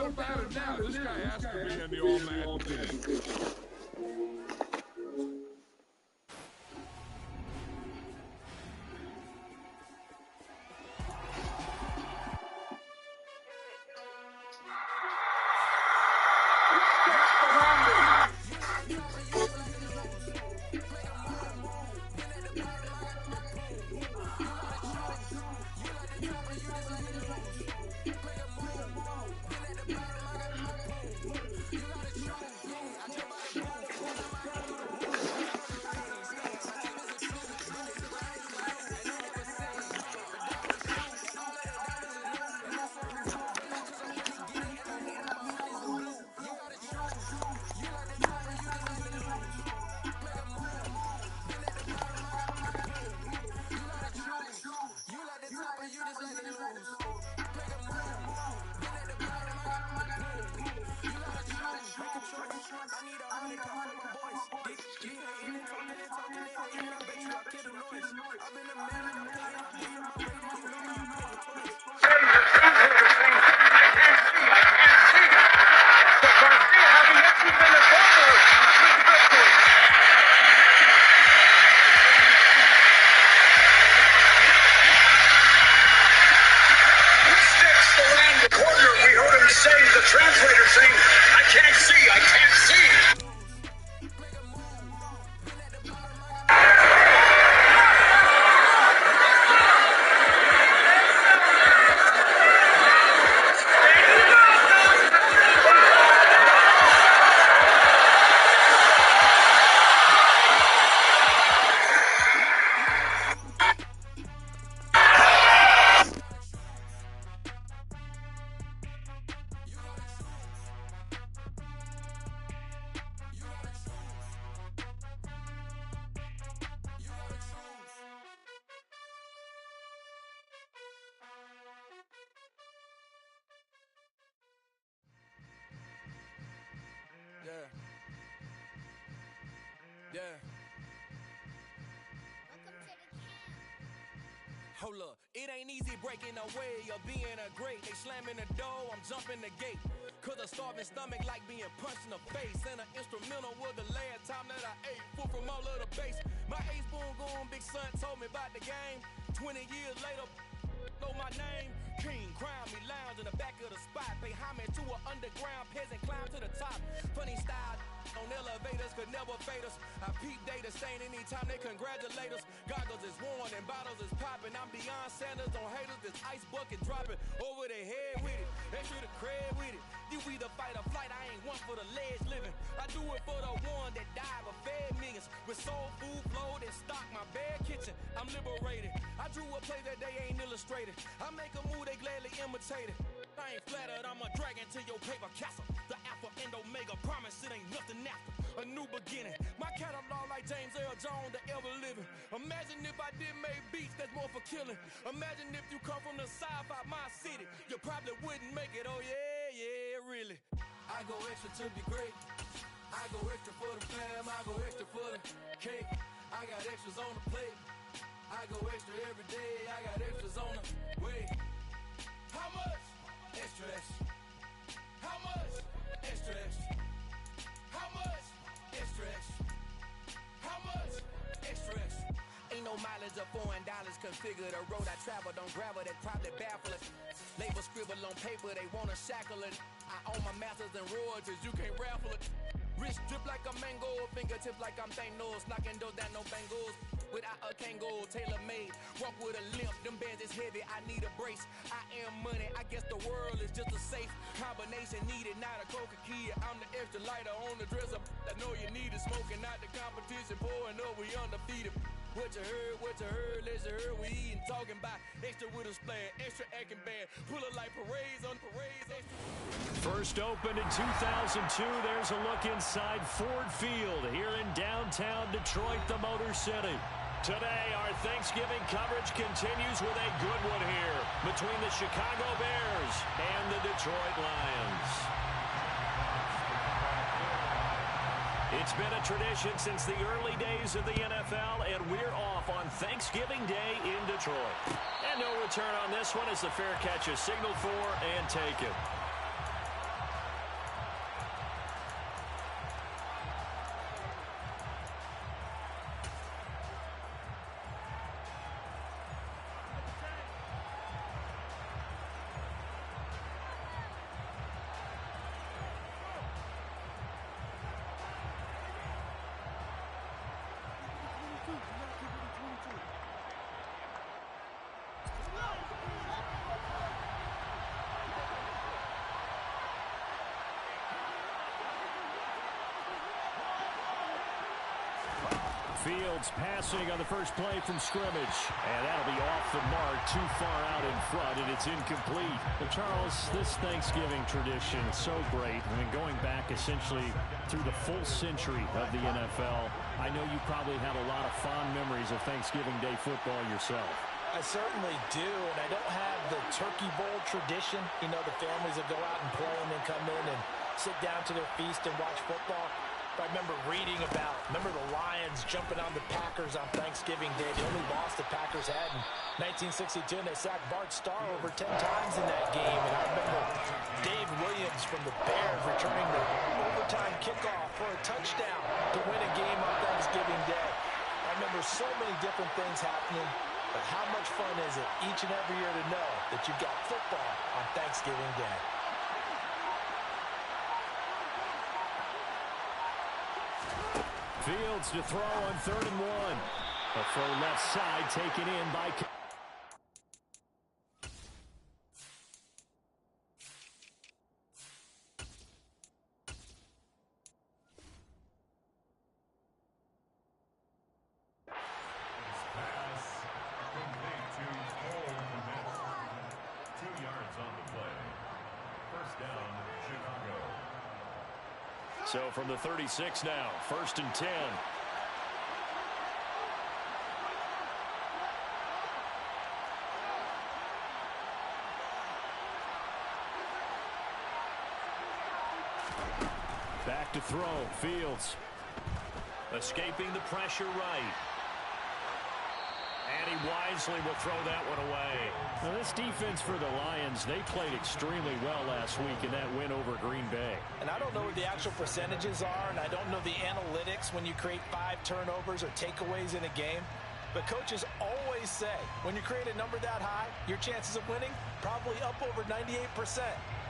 How about it now? This guy has to be in the all-Madden team. Translator saying, I can't see, I can't see. Yeah. Hold up, it ain't easy breaking away or being a great. They slamming the door, I'm jumping the gate. Cause a starving stomach like being punched in the face. And an instrumental was the last time that I ate. Food from all of the base. My ace boom goon, big son told me about the game. 20 years later, know my name. King, crown me, lounge in the back of the spot. Pay homage to an underground peasant, climb to the top. Funny style on elevators could never fade us. I peep data stain anytime they congratulate us. Goggles is worn and bottles is popping. I'm beyond Sanders on haters, this ice bucket dropping over their head with it. They should have cred with it. You either fight or flight, I ain't one for the ledge living. I do it for the one that died but fed millions. With soul food flowed and stocked my bare kitchen. I'm liberated. I drew a play that they ain't illustrated. I make a move, they gladly imitate it. I ain't flattered, I'm a dragon to your paper castle. The alpha and omega, promise it ain't nothing after. A new beginning. My catalog like James Earl Jones, the ever living. Imagine if I did make beats that's more for killing. Imagine if you come from the sci-fi, my city. You probably wouldn't make it, oh yeah, really. I go extra to be great. I go extra for the fam, I go extra for the cake. I got extras on the plate. I go extra every day, I got extras on the way. How much? Extra, extra. How much? Extra, extra. How much? Extra, extra. How much? Extra, extra. Ain't no mileage of $4 configure the road I travel. Don't gravel, that probably baffle it. Label scribble on paper, they wanna shackle it. I own my masters and royalties, you can't raffle it. Wrist drip like a mango, fingertips like I'm Thanos. Knocking those down, no bangles. Without a Kango, tailor-made. Walk with a limp, them bands is heavy, I need a brace. I am money, I guess the world is just a safe combination needed, not a Coca-Cola. I'm the extra lighter on the dresser. I know you need it, smoking out the competition, pouring up, we undefeated. What you heard, let's hear we eatin', talking about extra with a splash, extra acting bad, pull it like parades on parades. First opened in 2002, there's a look inside Ford Field here in downtown Detroit, the Motor City. Today, our Thanksgiving coverage continues with a good one here between the Chicago Bears and the Detroit Lions. It's been a tradition since the early days of the NFL, and we're off on Thanksgiving Day in Detroit. And no return on this one as the fair catch is signaled for and taken. Fields passing on the first play from scrimmage. And that'll be off the mark, too far out in front, and it's incomplete. But Charles, this Thanksgiving tradition is so great. I mean, going back essentially through the full century of the NFL, I know you probably have a lot of fond memories of Thanksgiving Day football yourself. I certainly do, and I don't have the Turkey Bowl tradition. You know, the families that go out and play and then come in and sit down to their feast and watch football. But I remember reading about, the Lions jumping on the Packers on Thanksgiving Day. The only loss the Packers had in 1962, and they sacked Bart Starr over 10 times in that game. And I remember Dave Williams from the Bears returning the overtime kickoff for a touchdown to win a game on Thanksgiving Day. I remember so many different things happening, but how much fun is it each and every year to know that you've got football on Thanksgiving Day? Fields to throw on 3rd and 1. A throw left side taken in by... So from the 36 now, 1st and 10. Back to throw, Fields. Escaping the pressure right. And he wisely will throw that one away. Now this defense for the Lions, they played extremely well last week in that win over Green Bay. And I don't know what the actual percentages are, and I don't know the analytics when you create 5 turnovers or takeaways in a game. But coaches always say, when you create a number that high, your chances of winning probably up over 98%.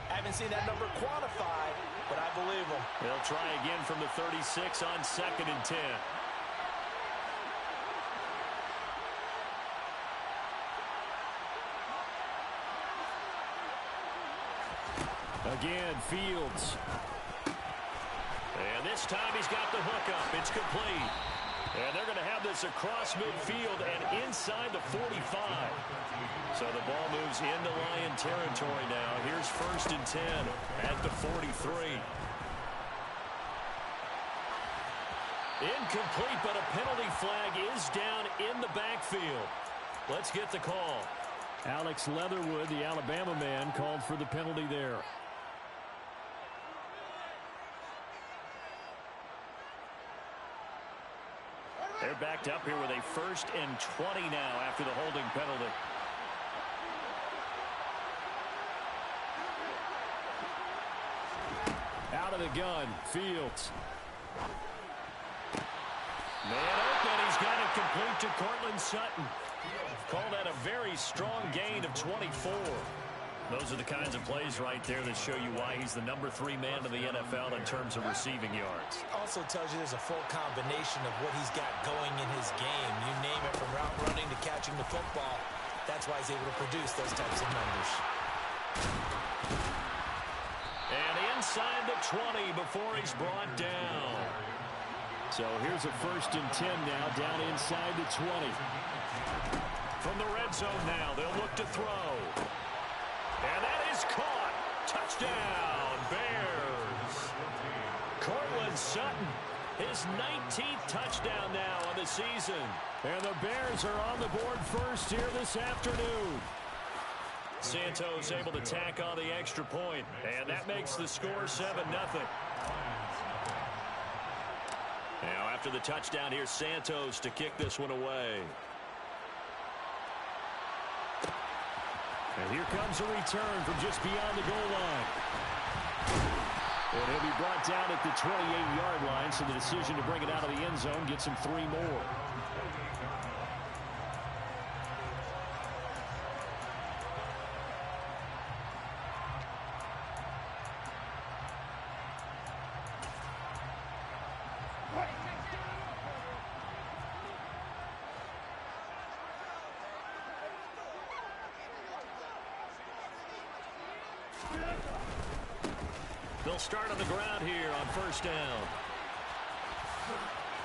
I haven't seen that number quantified, but I believe them. They'll try again from the 36 on 2nd and 10. Again, Fields. And this time he's got the hook up. It's complete. And they're going to have this across midfield and inside the 45. So the ball moves into Lion territory now. Here's 1st and 10 at the 43. Incomplete, but a penalty flag is down in the backfield. Let's get the call. Alex Leatherwood, the Alabama man, called for the penalty there. They're backed up here with a 1st and 20 now after the holding penalty. Out of the gun, Fields. Man open, he's got it complete to Cortland Sutton. Called that a very strong gain of 24. Those are the kinds of plays right there that show you why he's the number 3 man in the NFL in terms of receiving yards. Also tells you there's a full combination of what he's got going in his game. You name it, from route running to catching the football. That's why he's able to produce those types of numbers. And inside the 20 before he's brought down. So here's a 1st and 10 now, down inside the 20. From the red zone now, they'll look to throw. And that is caught. Touchdown, Bears. Cortland Sutton, his 19th touchdown now on the season. And the Bears are on the board first here this afternoon. Santos able to tack on the extra point. And that makes the score 7-0. Now after the touchdown, here's Santos to kick this one away. And here comes a return from just beyond the goal line. And he'll be brought down at the 28-yard line, so the decision to bring it out of the end zone gets him 3 more. They'll start on the ground here on 1st down.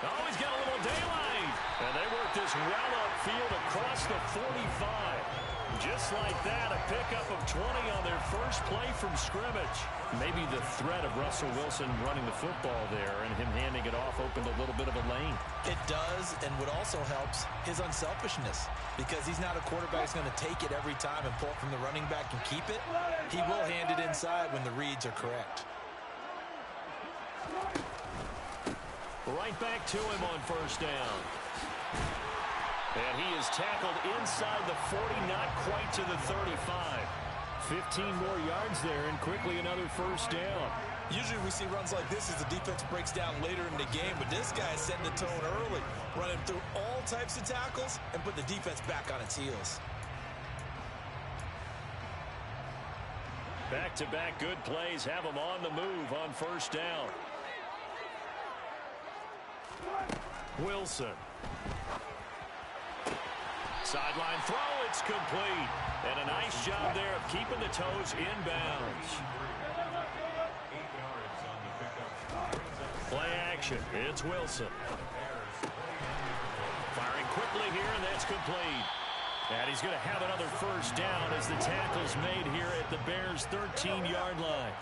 Oh, he's got a little daylight. And they work this well upfield across the 45. Just like that, a pickup of 20 on their first play from scrimmage. Maybe the threat of Russell Wilson running the football there and him handing it off opened a little bit of a lane. It does, and what also helps, his unselfishness. Because he's not a quarterback who's going to take it every time and pull it from the running back and keep it. He will hand it inside when the reads are correct. Right back to him on first down. And he is tackled inside the 40, not quite to the 35. 15 more yards there, and quickly another first down. Usually we see runs like this as the defense breaks down later in the game, but this guy is setting the tone early, running through all types of tackles and put the defense back on its heels. Back-to-back good plays have him on the move on first down. Wilson. Sideline throw, it's complete. And a nice job there of keeping the toes inbounds. Play action, it's Wilson. Firing quickly here, and that's complete. And he's going to have another first down as the tackle's made here at the Bears' 13-yard line.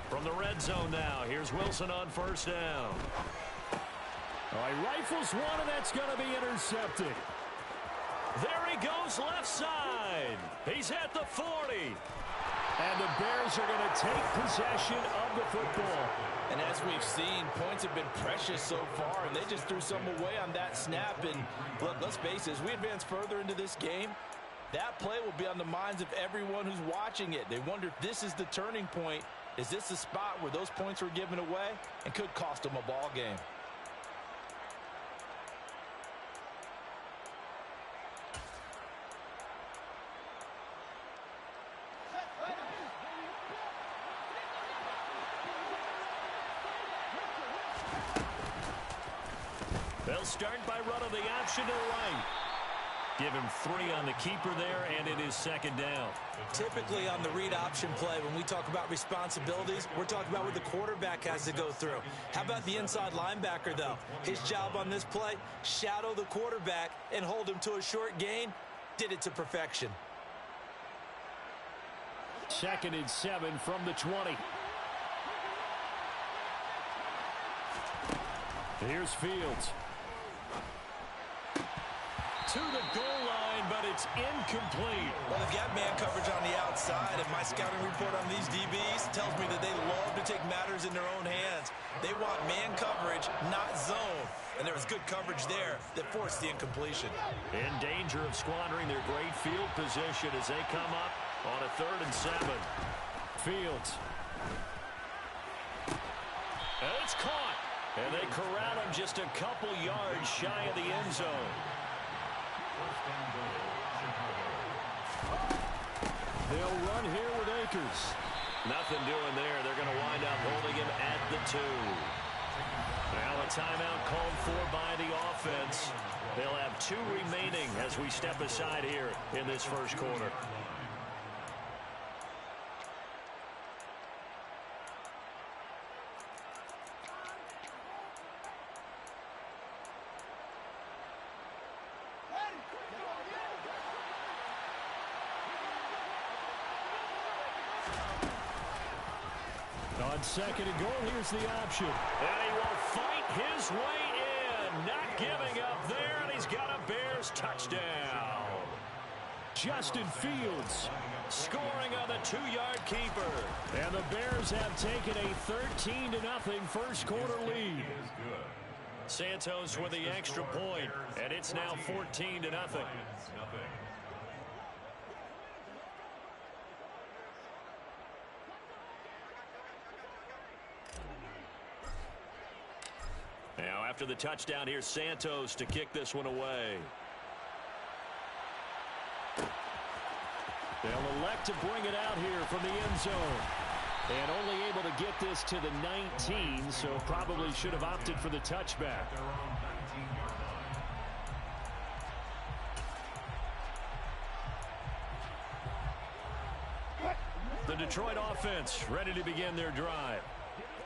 From the red zone now, here's Wilson on first down. Oh, he rifles one, and that's going to be intercepted. There he goes left side. He's at the 40. And the Bears are going to take possession of the football. And as we've seen, points have been precious so far, and they just threw some away on that snap. And look, let's face it, as we advance further into this game, that play will be on the minds of everyone who's watching it. They wonder if this is the turning point. Is this the spot where those points were given away and could cost them a ball game? They'll start by running the option to the right. Give him 3 on the keeper there, and it is second down. Typically on the read option play, when we talk about responsibilities, we're talking about what the quarterback has to go through. How about the inside linebacker, though? His job on this play, shadow the quarterback and hold him to a short gain. Did it to perfection. 2nd and 7 from the 20. Here's Fields. To the goal line, but it's incomplete. Well, they've got man coverage on the outside, and my scouting report on these DBs tells me that they love to take matters in their own hands. They want man coverage, not zone. And there was good coverage there that forced the incompletion. In danger of squandering their great field position as they come up on a 3rd and 7. Fields. And it's caught. And they corral him just a couple yards shy of the end zone. They'll run here with Akers. Nothing doing there. They're going to wind up holding him at the 2. Now a timeout called for by the offense. They'll have 2 remaining as we step aside here in this first quarter. On 2nd and goal, here's the option. And he will fight his way in. Not giving up there, and he's got a Bears touchdown. Justin Fields scoring on the 2-yard keeper. And the Bears have taken a 13-0 first quarter lead. Santos with the extra point, and it's now 14-0. Now after the touchdown, here's Santos to kick this one away. They'll elect to bring it out here from the end zone. And only able to get this to the 19, so probably should have opted for the touchback. The The Detroit offense ready to begin their drive.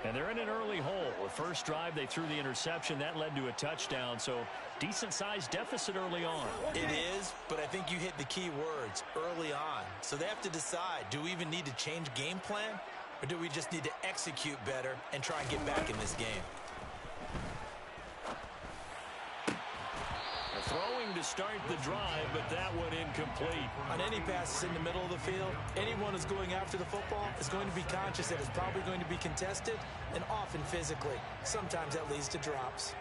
And they're in an early hole. The first drive, they threw the interception. That led to a touchdown, so decent-sized deficit early on. It is, but I think you hit the key words, early on. So they have to decide, do we even need to change game plan, or do we just need to execute better and try and get back in this game? Throwing to start the drive, but that one incomplete. On any passes in the middle of the field, anyone who's going after the football is going to be conscious that it's probably going to be contested, and often physically. Sometimes that leads to drops.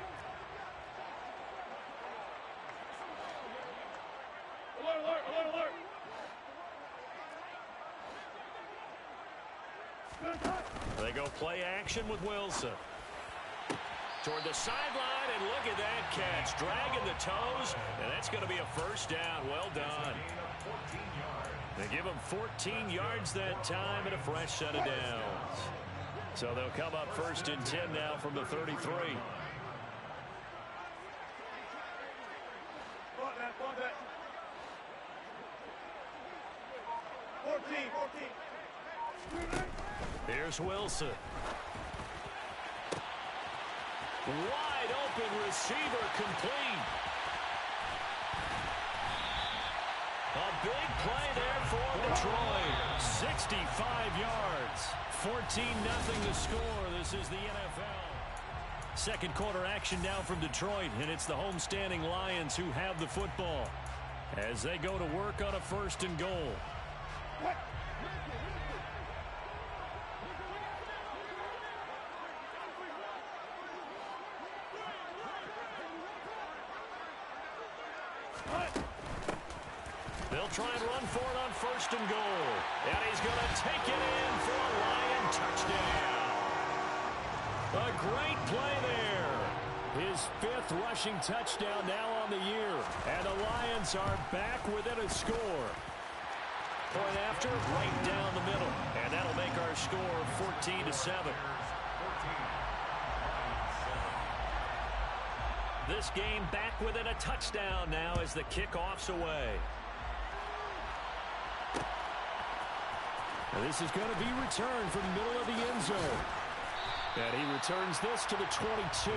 Alert, alert, alert, alert. They go play action with Wilson. Toward the sideline, and look at that catch. Dragging the toes, and that's going to be a first down. Well done. They give him 14 yards that time and a fresh set of downs. So they'll come up first and 10 now from the 33. 14, 14. Here's Wilson. Wide open receiver complete. A big play there for Detroit. 65 yards. 14-0 the score. This is the NFL. Second quarter action now from Detroit, and it's the homestanding Lions who have the football as they go to work on a first and goal. They'll try and run for it on first and goal. And he's going to take it in for a Lion touchdown. A great play there. His fifth rushing touchdown now on the year. And the Lions are back within a score. Point after, right down the middle. And that'll make our score 14-7. This game back within a touchdown now as the kickoff's away. And this is going to be returned from the middle of the end zone. And he returns this to the 22.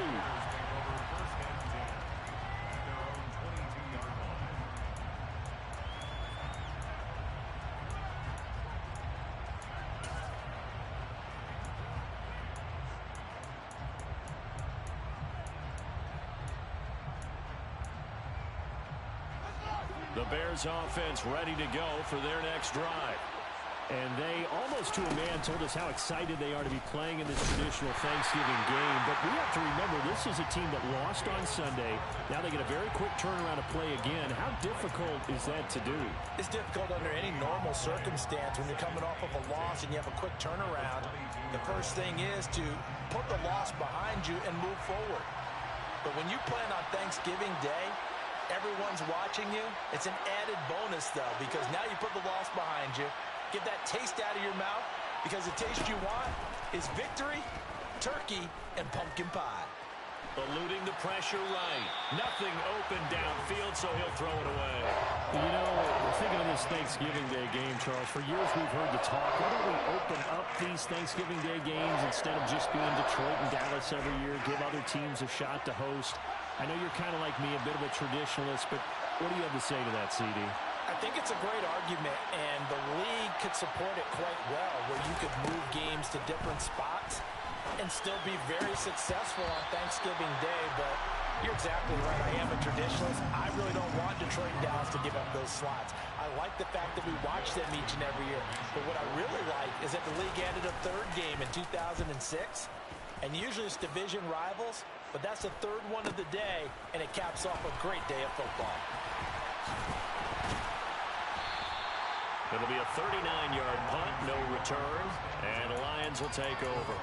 The Bears offense ready to go for their next drive. And they, almost to a man, told us how excited they are to be playing in this traditional Thanksgiving game. But we have to remember, this is a team that lost on Sunday. Now they get a very quick turnaround to play again. How difficult is that to do? It's difficult under any normal circumstance when you're coming off of a loss and you have a quick turnaround. The first thing is to put the loss behind you and move forward. But when you play on Thanksgiving Day, everyone's watching you. It's an added bonus, though, because now you put the loss behind you. Get that taste out of your mouth, because the taste you want is victory, turkey, and pumpkin pie. Eluding the pressure right. Nothing open downfield, so he'll throw it away. You know, thinking of this Thanksgiving Day game, Charles, for years we've heard the talk, why don't we open up these Thanksgiving Day games instead of just being Detroit and Dallas every year, give other teams a shot to host? I know you're kind of like me, a bit of a traditionalist, but what do you have to say to that, CD? I think it's a great argument, and the league could support it quite well, where you could move games to different spots and still be very successful on Thanksgiving Day. But you're exactly right. I am a traditionalist. I really don't want Detroit and Dallas to give up those slots. I like the fact that we watch them each and every year. But what I really like is that the league added a third game in 2006, and usually it's division rivals, but that's the third one of the day, and it caps off a great day of football. It'll be a 39-yard punt, no return, and the Lions will take over.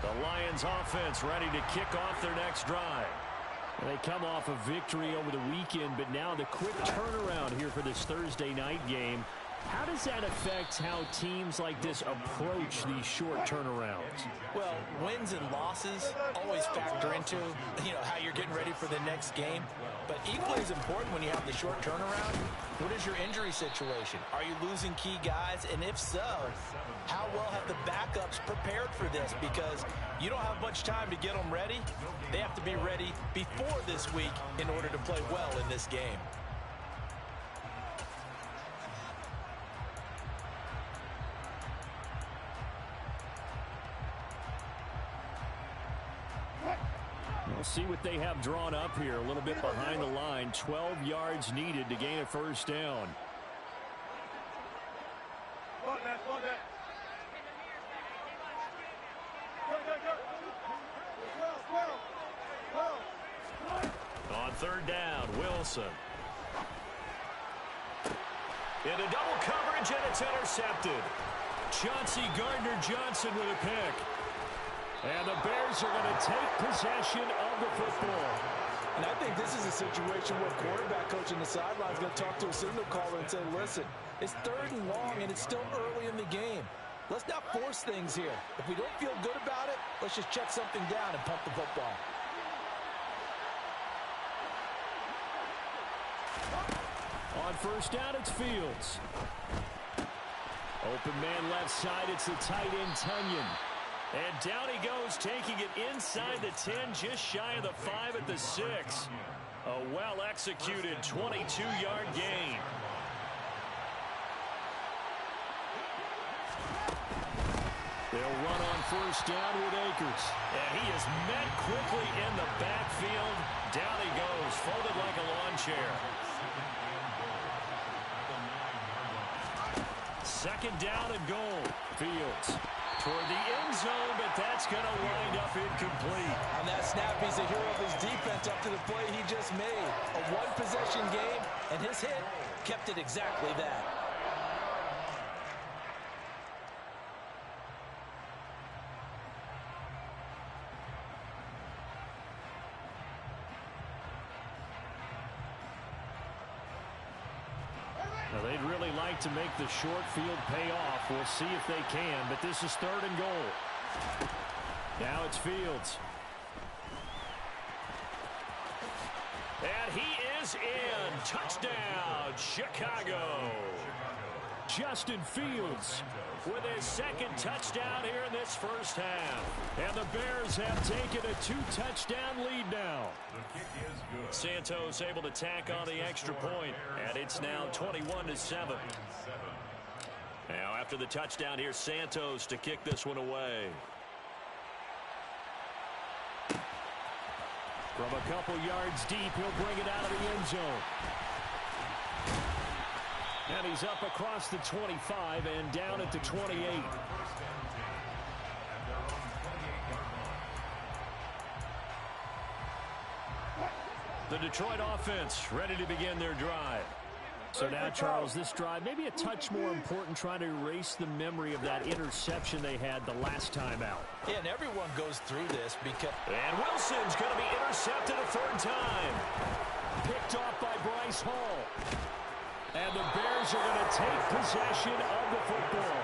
The Lions offense ready to kick off their next drive. They come off a victory over the weekend, but now the quick turnaround here for this Thursday night game. How does that affect how teams like this approach these short turnarounds? Well, wins and losses always factor into, how you're getting ready for the next game. But equally as important when you have the short turnaround, what is your injury situation? Are you losing key guys? And if so, how well have the backups prepared for this? Because you don't have much time to get them ready. They have to be ready before this week in order to play well in this game. We'll see what they have drawn up here. A little bit behind the line. 12 yards needed to gain a first down. On third down, Wilson. Into double coverage, and it's intercepted. Chauncey Gardner-Johnson with a pick. And the Bears are going to take possession of the football. And I think this is a situation where quarterback coach on the sideline is going to talk to a signal caller and say, listen, it's third and long, and it's still early in the game. Let's not force things here. If we don't feel good about it, let's just check something down and pump the football. On first down, it's Fields. Open man left side, it's the tight end, Tunyon. And down he goes, taking it inside the 10, just shy of the 5 at the 6. A well-executed 22-yard gain. They'll run on first down with Akers. And he is met quickly in the backfield. Down he goes, folded like a lawn chair. Second down and goal. Fields toward the end zone, but that's going to wind up incomplete. On that snap, he's a hero of his defense up to the play he just made. A one-possession game, and his hit kept it exactly that. Now, they'd really like to make the short field pay off. We'll see if they can, but this is third and goal. Now it's Fields. And he is in. Touchdown, Chicago. Justin Fields with his second touchdown here in this first half. And the Bears have taken a 2-touchdown lead now. Santos able to tack on the extra point, and it's now 21-7. Now after the touchdown, here's Santos to kick this one away. From a couple yards deep, he'll bring it out of the end zone. And he's up across the 25 and down at the 28. The Detroit offense ready to begin their drive. So now, Charles, this drive maybe a touch more important, trying to erase the memory of that interception they had the last time out. Yeah, and everyone goes through this because... And Wilson's going to be intercepted a third time. Picked off by Bryce Hall. And the Bears are going to take possession of the football.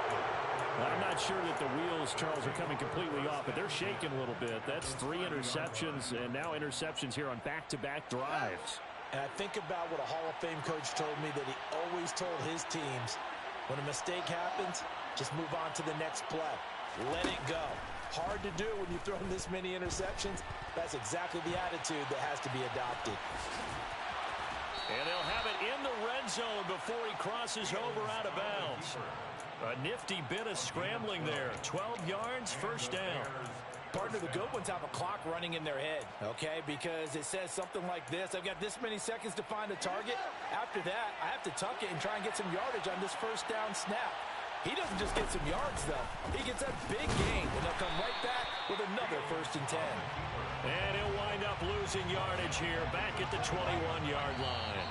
I'm not sure that the wheels, Charles, are coming completely off, but they're shaking a little bit. That's 3 interceptions, and now interceptions here on back-to-back drives. And I think about what a Hall of Fame coach told me that he always told his teams, when a mistake happens, just move on to the next play. Let it go. Hard to do when you throw this many interceptions. That's exactly the attitude that has to be adopted. And they'll have it in the red zone before he crosses over out of bounds. A nifty bit of scrambling there. 12 yards, first down. Partner, the good ones have a clock running in their head, okay? Because it says something like this. I've got this many seconds to find a target. After that, I have to tuck it and try and get some yardage on this first down snap. He doesn't just get some yards, though. He gets a big gain, and they'll come right back with another 1st and 10. And he'll wind up losing yardage here back at the 21-yard line.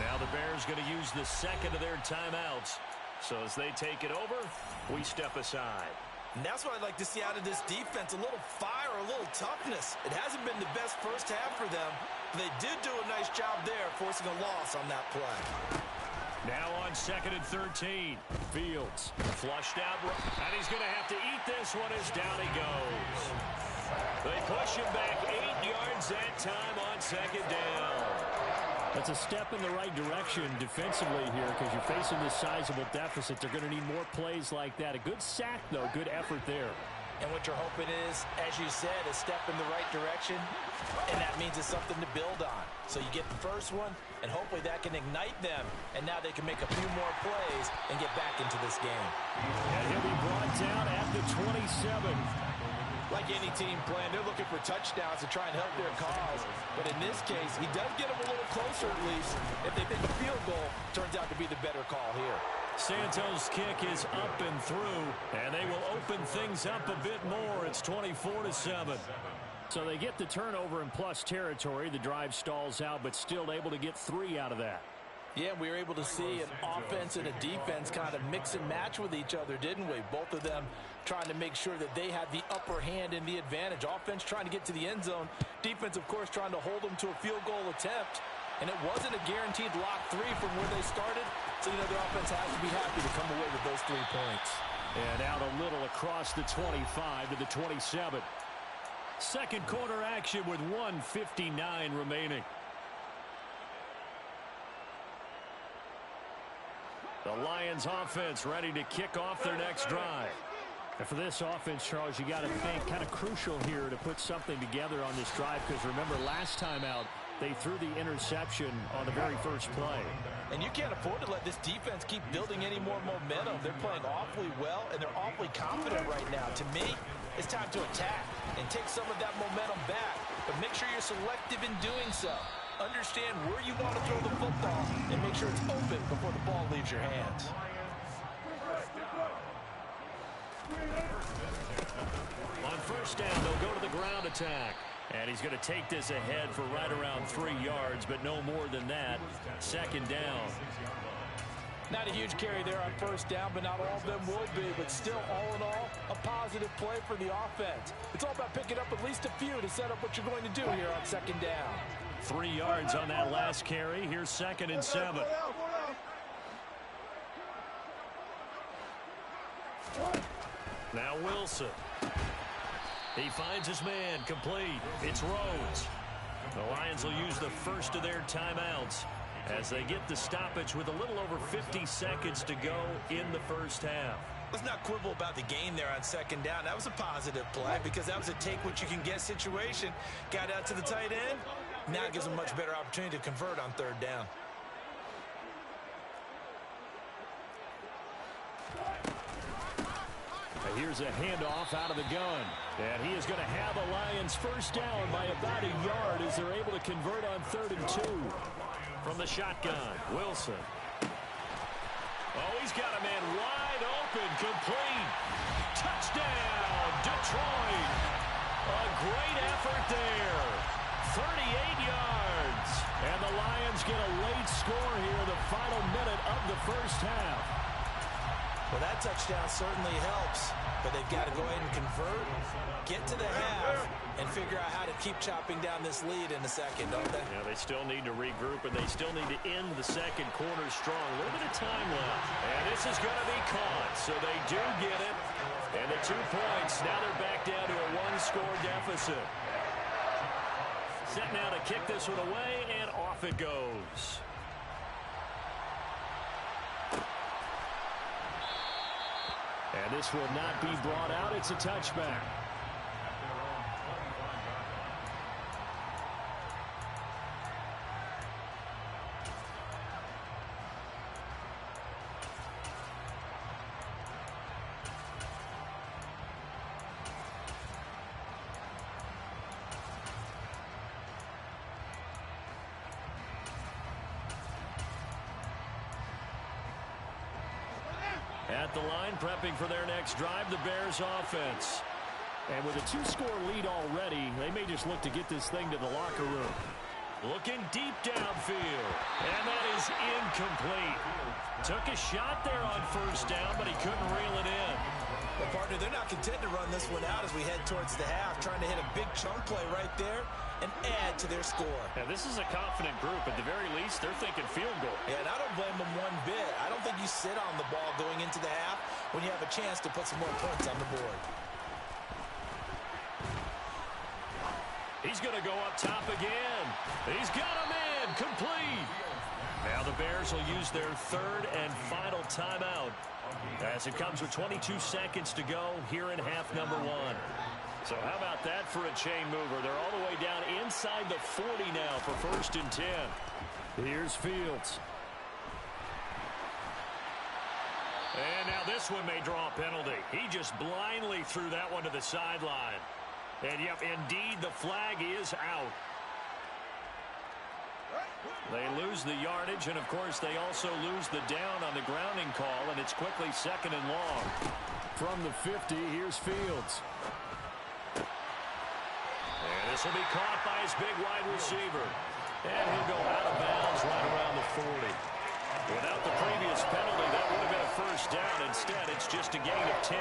Now the Bears going to use the second of their timeouts. So as they take it over, we step aside. And that's what I'd like to see out of this defense, a little fire, a little toughness. It hasn't been the best first half for them, but they did do a nice job there forcing a loss on that play. Now on 2nd and 13. Fields flushed out, and he's going to have to eat this one as down he goes. They push him back 8 yards that time on 2nd down. That's a step in the right direction defensively here because you're facing this sizable deficit. They're going to need more plays like that. A good sack, though. Good effort there. And what you're hoping is, as you said, a step in the right direction, and that means it's something to build on. So you get the first one, and hopefully that can ignite them, and now they can make a few more plays and get back into this game. And he'll be brought down at the 27. Like any team playing, they're looking for touchdowns to try and help their cause. But in this case, he does get them a little closer at least. If they make a field goal, turns out to be the better call here. Santos' kick is up and through, and they will open things up a bit more. It's 24-7. So they get the turnover in plus territory. The drive stalls out, but still able to get 3 out of that. Yeah, we were able to see an offense and a defense kind of mix and match with each other, didn't we? Both of them trying to make sure that they had the upper hand and the advantage. Offense trying to get to the end zone. Defense, of course, trying to hold them to a field goal attempt. And it wasn't a guaranteed lock 3 from where they started. So, you know, their offense has to be happy to come away with those 3 points. And out a little across the 25 to the 27. Second quarter action with 1:59 remaining. The Lions offense ready to kick off their next drive. And for this offense, Charles, you got to think kind of crucial here to put something together on this drive because remember last time out they threw the interception on the very first play. And you can't afford to let this defense keep building any more momentum. They're playing awfully well, and they're awfully confident right now. To me, it's time to attack and take some of that momentum back, but make sure you're selective in doing so. Understand where you want to throw the football and make sure it's open before the ball leaves your hands. On first down, they'll go to the ground attack. And he's going to take this ahead for right around 3 yards, but no more than that. 2nd down. Not a huge carry there on first down, but not all of them would be. But still, all in all, a positive play for the offense. It's all about picking up at least a few to set up what you're going to do here on 2nd down. 3 yards on that last carry. Here's 2nd and 7. Now Wilson. He finds his man, complete. It's Rhodes. The Lions will use the first of their timeouts as they get the stoppage with a little over 50 seconds to go in the first half. Let's not quibble about the gain there on 2nd down. That was a positive play because that was a take-what-you-can-get situation. Got out to the tight end. Now it gives them a much better opportunity to convert on 3rd down. Here's a handoff out of the gun. And he is going to have the Lions first down by about a yard as they're able to convert on 3rd and 2. From the shotgun, Wilson. Oh, he's got a man wide open, complete. Touchdown, Detroit. A great effort there. 38 yards. And the Lions get a late score here, the final minute of the first half. Well, that touchdown certainly helps, but they've got to go ahead and convert, get to the half, and figure out how to keep chopping down this lead in the second, don't they? Yeah, they still need to regroup, and they still need to end the second quarter strong. A little bit of time left, and this is going to be caught, so they do get it. And the 2 points, now they're back down to a 1-score deficit. Set now to kick this one away, and off it goes. And this will not be brought out. It's a touchback. At the line, prepping for their next drive, the Bears offense. And with a 2-score lead already, they may just look to get this thing to the locker room. Looking deep downfield. And that is incomplete. Took a shot there on first down, but he couldn't reel it in. Well, partner, they're not content to run this one out as we head towards the half, trying to hit a big chunk play right there and add to their score. Yeah, this is a confident group. At the very least, they're thinking field goal. Yeah, and I don't blame them one bit. I don't think you sit on the ball going into the half when you have a chance to put some more points on the board. He's going to go up top again. He's got him in. Complete. Now the Bears will use their third and final timeout as it comes with 22 seconds to go here in half number 1. So how about that for a chain mover? They're all the way down inside the 40 now for 1st and 10. Here's Fields. And now this one may draw a penalty. He just blindly threw that one to the sideline. And, yep, indeed, the flag is out. They lose the yardage, and, of course, they also lose the down on the grounding call, and it's quickly 2nd and long. From the 50, here's Fields. And this will be caught by his big wide receiver. And he'll go out of bounds right around the 40. Without the previous penalty, that would have been a 1st down. Instead, it's just a gain of 10.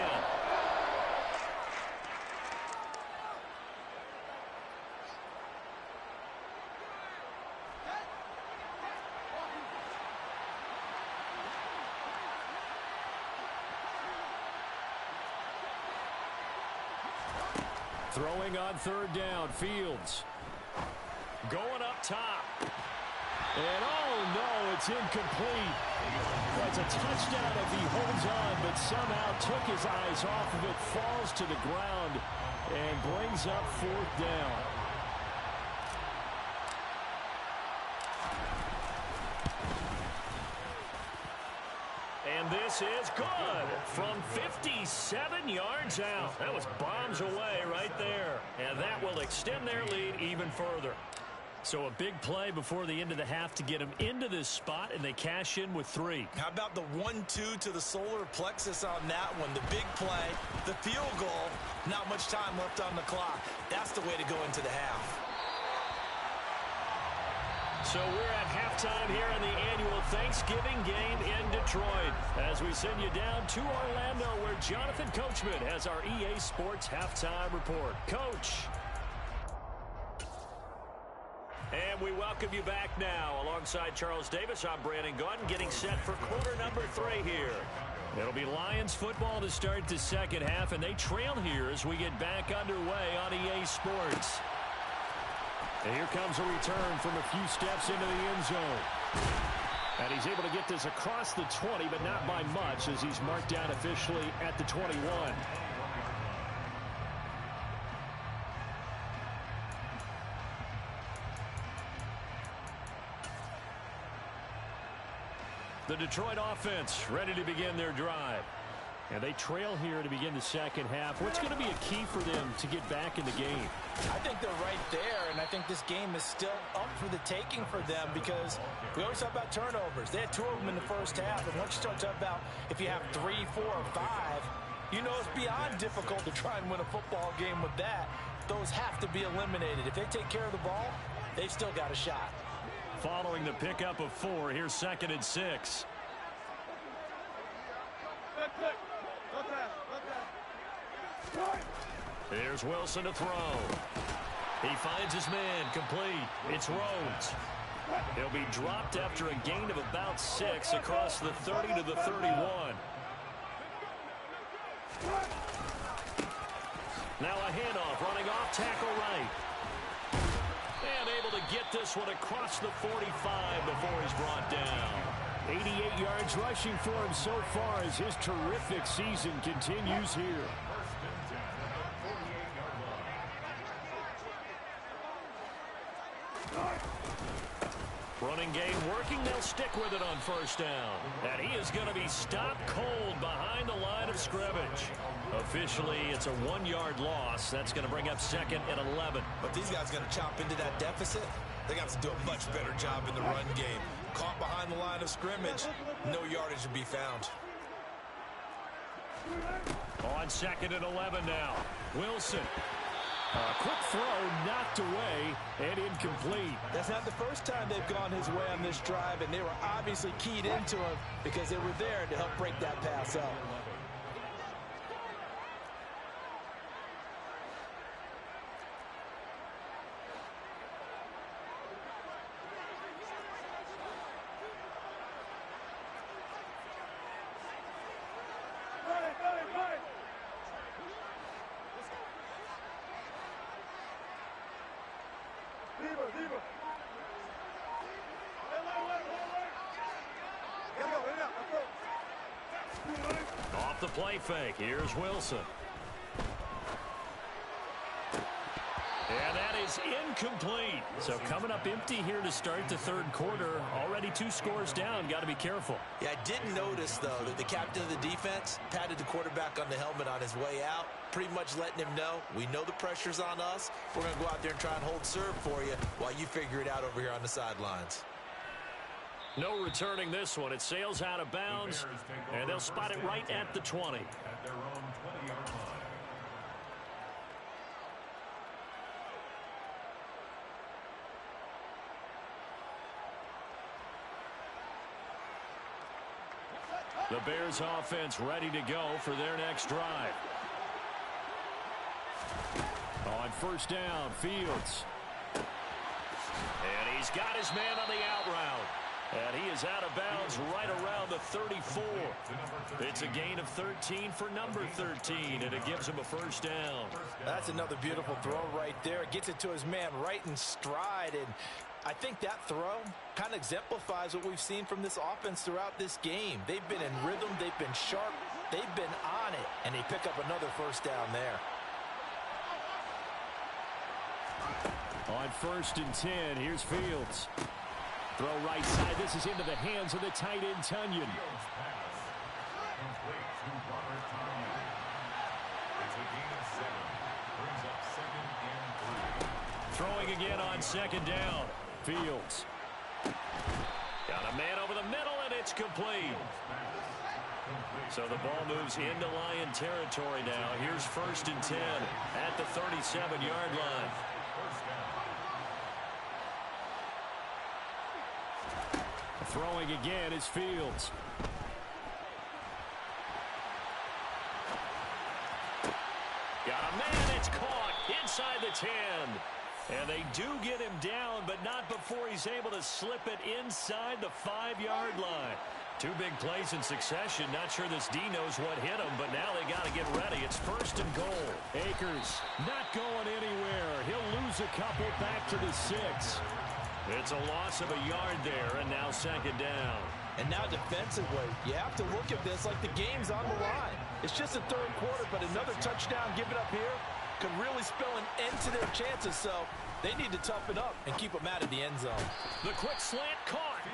Throwing on 3rd down, Fields. Going up top. And oh no, it's incomplete. That's a touchdown if he holds on, but somehow took his eyes off of it, falls to the ground, and brings up 4th down. And this is good from 57 yards out. That was bombs away right there. And that will extend their lead even further. So a big play before the end of the half to get them into this spot, and they cash in with 3. How about the 1-2 to the solar plexus on that one? The big play, the field goal, not much time left on the clock. That's the way to go into the half. So we're at halftime here in the annual Thanksgiving game in Detroit as we send you down to Orlando where Jonathan Coachman has our EA Sports halftime report. Coach. And we welcome you back now. Alongside Charles Davis, I'm Brandon Gaudin getting set for quarter number 3 here. It'll be Lions football to start the 2nd half, and they trail here as we get back underway on EA Sports. And here comes a return from a few steps into the end zone. And he's able to get this across the 20, but not by much as he's marked down officially at the 21. The Detroit offense ready to begin their drive. And they trail here to begin the 2nd half. What's going to be a key for them to get back in the game? I think they're right there, and I think this game is still up for the taking for them because we always talk about turnovers. They had 2 of them in the 1st half, and once you start talking about if you have 3, 4, or 5, you know it's beyond difficult to try and win a football game with that. Those have to be eliminated. If they take care of the ball, they've still got a shot. Following the pickup of 4, here's 2nd and 6. Here's Wilson to throw. He finds his man complete. It's Rhodes. He'll be dropped after a gain of about 6 across the 30 to the 31. Now a handoff running off tackle right. And able to get this one across the 45 before he's brought down. 88 yards rushing for him so far as his terrific season continues here. Running game working. They'll stick with it on 1st down. And he is going to be stopped cold behind the line of scrimmage. Officially, it's a 1-yard loss. That's going to bring up 2nd and 11. But these guys got to chop into that deficit. They're going to have to do a much better job in the run game. Caught behind the line of scrimmage, no yardage to be found. On 2nd and 11 now. Wilson. A quick throw knocked away and incomplete. That's not the first time they've gone his way on this drive, and they were obviously keyed into him because they were there to help break that pass up. off the play fake. Here's Wilson. And that is incomplete. So coming up empty here to start the third quarter. Already 2 scores down. Got to be careful. Yeah, I did notice, though, that the captain of the defense patted the quarterback on the helmet on his way out, pretty much letting him know, we know the pressure's on us. We're going to go out there and try and hold serve for you while you figure it out over here on the sidelines. No returning this one. It sails out of bounds, and they'll spot it right at the 20. At their own 20-yard line. The Bears offense ready to go for their next drive. On first down, Fields. And he's got his man on the out route. And he is out of bounds right around the 34. It's a gain of 13 for number 13, and it gives him a first down. That's another beautiful throw right there. It gets it to his man right in stride, and I think that throw kind of exemplifies what we've seen from this offense throughout this game. They've been in rhythm, they've been sharp, they've been on it, and they pick up another first down there. On first and 10, here's Fields. Throw right side. This is into the hands of the tight end, Tunyon. Throwing again on second down. Fields. Got a man over the middle, and it's complete. So the ball moves into Lion territory now. Here's first and 10 at the 37-yard line. Throwing again is Fields. Got a man, it's caught inside the 10. And they do get him down, but not before he's able to slip it inside the 5-yard line. 2 big plays in succession. Not sure this D knows what hit him, but now they got to get ready. It's first and goal. Akers not going anywhere. He'll lose a couple back to the 6. It's a loss of a yard there, and now second down. And now defensively, you have to look at this like the game's on the line. It's just the third quarter, but another touchdown given up here could really spell an end to their chances, so they need to toughen up and keep them out of the end zone. The quick slant caught.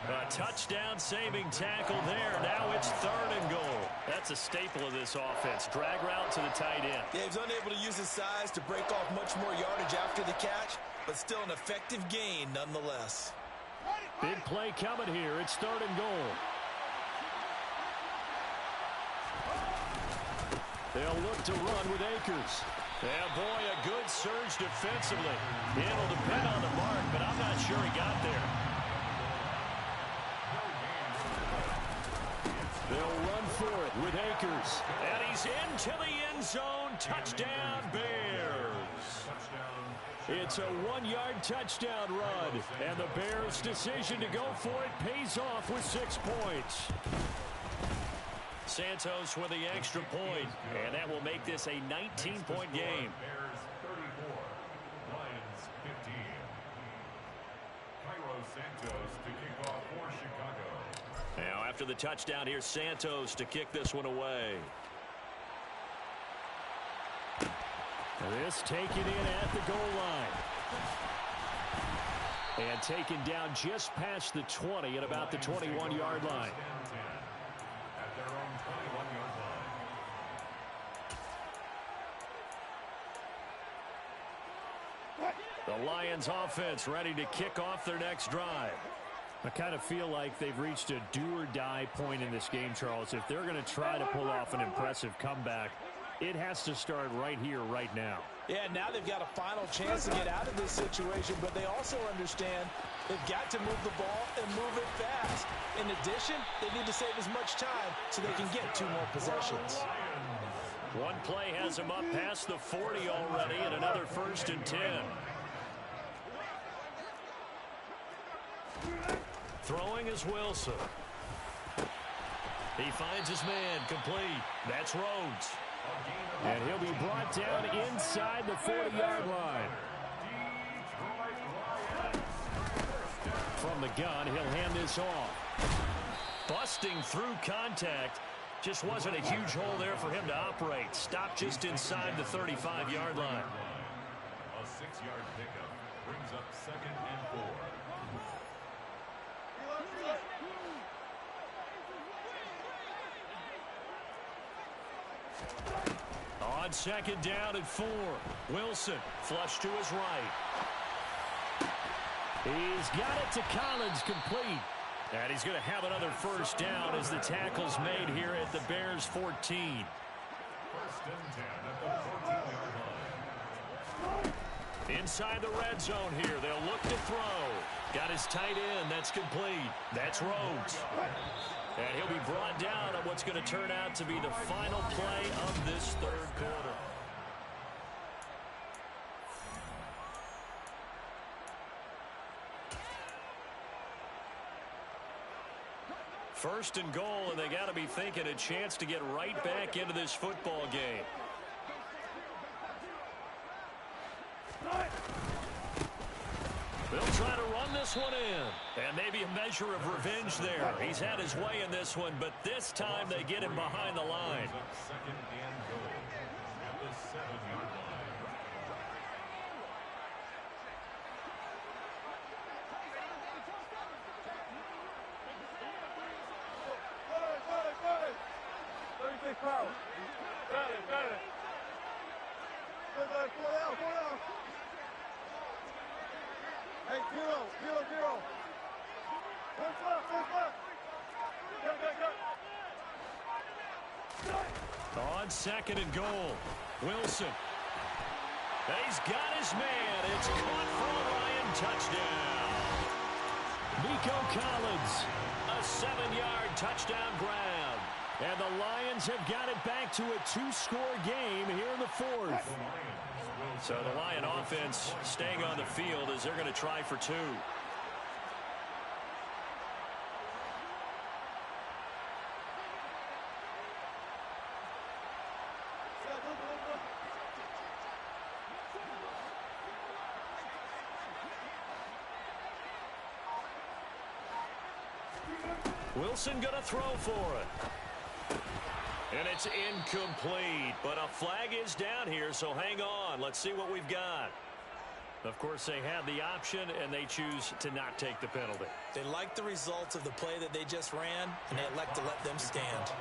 A touchdown-saving tackle there. Now it's third and goal. That's a staple of this offense. Drag route to the tight end. Yeah, he's unable to use his size to break off much more yardage after the catch, but still an effective gain nonetheless. Big play coming here. It's third and goal. They'll look to run with Akers. Yeah, boy, a good surge defensively. It'll depend on the mark, but I'm not sure he got there. They'll run for it with Akers. And he's into the end zone. Touchdown, Bears. It's a 1-yard touchdown run. And the Bears' decision to go for it pays off with 6 points. Santos with the extra point, and that will make this a 19-point game. Bears 34, Lions 15. Cairo Santos to kick off for Chicago. Now after the touchdown, here's Santos to kick this one away. This taken in at the goal line. And taken down just past the 20 at about the 21-yard line. At their own 21-yard line. The Lions offense ready to kick off their next drive. I kind of feel like they've reached a do-or-die point in this game, Charles. If they're going to try to pull off an impressive comeback, it has to start right here, right now. Yeah, now they've got a final chance to get out of this situation, but they also understand they've got to move the ball and move it fast. In addition, they need to save as much time so they can get 2 more possessions. One play has him up past the 40 already, and another first and 10. Throwing is Wilson. He finds his man, complete. That's Rhodes. And he'll be brought down inside the 40-yard line. From the gun, he'll hand this off. Busting through contact, Just wasn't a huge hole there for him to operate. Stopped just inside the 35-yard line. A 6-yard pickup brings up 2nd and 4. On 2nd down and 4. Wilson flush to his right. He's got it to Collins, complete. And he's going to have another first down as the tackle's made here at the Bears 14. 1st and 10 at the 14-yard line. Inside the red zone here. They'll look to throw. Got his tight end. That's complete. That's Rhodes. And he'll be brought down on what's going to turn out to be the final play of this 3rd quarter. First and goal, and they got to be thinking a chance to get right back into this football game. They'll try to run this one in. And maybe a measure of revenge there. He's had his way in this one, but this time they get him behind the line. 2nd and goal at the 7-yard line. On 2nd and goal, Wilson. He's got his man. It's caught for a Lion touchdown. Nico Collins. A 7-yard touchdown grab. And the Lions have got it back to a 2-score game here in the 4th. So the Lion offense staying on the field as they're going to try for 2. Wilson going to throw for it. And it's incomplete, but a flag is down here, so hang on. Let's see what we've got. Of course, they have the option, and they choose to not take the penalty. They like the results of the play that they just ran, and they elect to let them stand.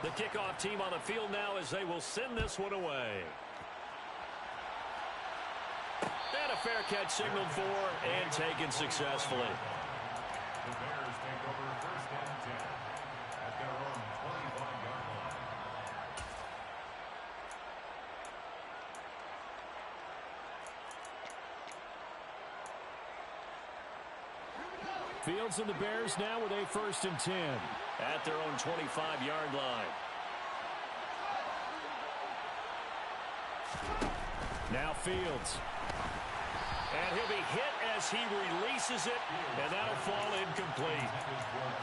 The kickoff team on the field now as they will send this one away. And a fair catch signaled for and taken successfully. The Bears take over 1st and 10 at their own 25-yard line. Fields and the Bears now with a 1st and 10. At their own 25-yard line. Now Fields. And he'll be hit as he releases it, and that'll fall incomplete.